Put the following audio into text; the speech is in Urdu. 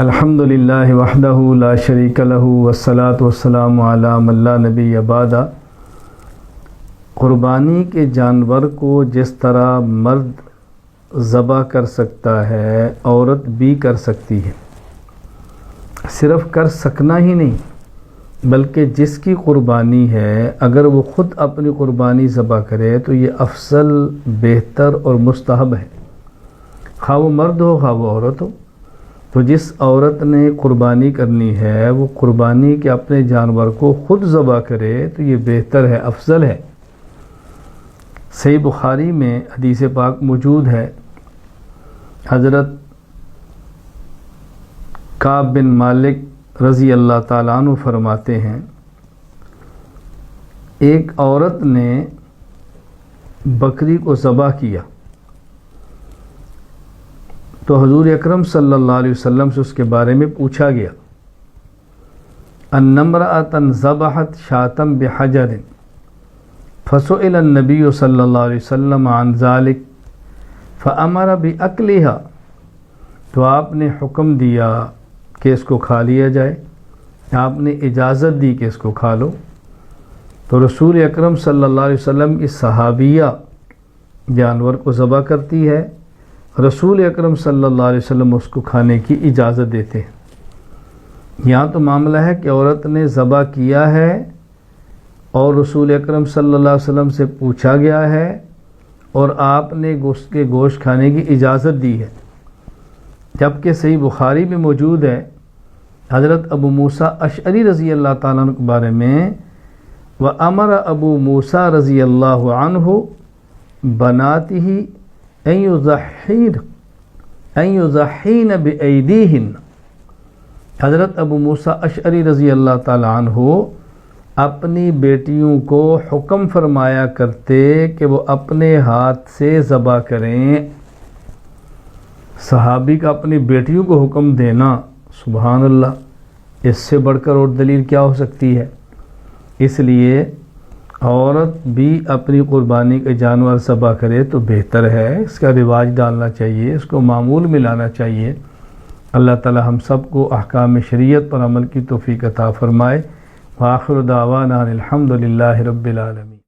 الحمدللہ وحدہ لا شریک لہ والصلاة والسلام علی من لا نبی بعدہ۔ قربانی کے جانور کو جس طرح مرد ذبح کر سکتا ہے عورت بھی کر سکتی ہے۔ صرف کر سکنا ہی نہیں بلکہ جس کی قربانی ہے اگر وہ خود اپنی قربانی ذبح کرے تو یہ افضل، بہتر اور مستحب ہے، خواہ وہ مرد ہو خواہ وہ عورت ہو۔ تو جس عورت نے قربانی کرنی ہے وہ قربانی کے اپنے جانور کو خود ذبح کرے تو یہ بہتر ہے، افضل ہے۔ صحیح بخاری میں حدیث پاک موجود ہے، حضرت کعب بن مالک رضی اللہ تعالیٰ عنہ فرماتے ہیں، ایک عورت نے بکری کو ذبح کیا تو حضور اکرم صلی اللہ علیہ وسلم سے اس کے بارے میں پوچھا گیا، ان امرأۃ ذبحت شاۃ بحجر فسئل النبی صلی اللہ علیہ وسلم عن ذلک فامر باکلها، تو آپ نے حکم دیا کہ اس کو کھا لیا جائے، آپ نے اجازت دی کہ اس کو کھا لو۔ تو رسول اکرم صلی اللہ علیہ وسلم اس صحابیہ جانور کو ذبح کرتی ہے، رسول اکرم صلی اللہ علیہ وسلم اس کو کھانے کی اجازت دیتے ہیں۔ یہاں تو معاملہ ہے کہ عورت نے ذبح کیا ہے اور رسول اکرم صلی اللہ علیہ وسلم سے پوچھا گیا ہے اور آپ نے اس کے گوشت کھانے کی اجازت دی ہے، جبکہ صحیح بخاری میں موجود ہے حضرت ابو موسیٰ اشعری رضی اللہ تعالیٰ عنہ کے بارے میں، وَأَمَرَ ابو موسیٰ رضی اللہ عنہ بناتہ ان یضحین بایدیہن، حضرت ابو موسیٰ اشعری رضی اللہ تعالیٰ عنہ اپنی بیٹیوں کو حکم فرمایا کرتے کہ وہ اپنے ہاتھ سے ذبح کریں۔ صحابی کا اپنی بیٹیوں کو حکم دینا، سبحان اللہ، اس سے بڑھ کر اور دلیل کیا ہو سکتی ہے؟ اس لیے عورت بھی اپنی قربانی کے جانور ذبح کرے تو بہتر ہے، اس کا رواج ڈالنا چاہیے، اس کو معمول میں لانا چاہیے۔ اللہ تعالی ہم سب کو احکام شریعت پر عمل کی توفیق عطا فرمائے۔ وآخر دعوانا الحمدللہ رب العالمین۔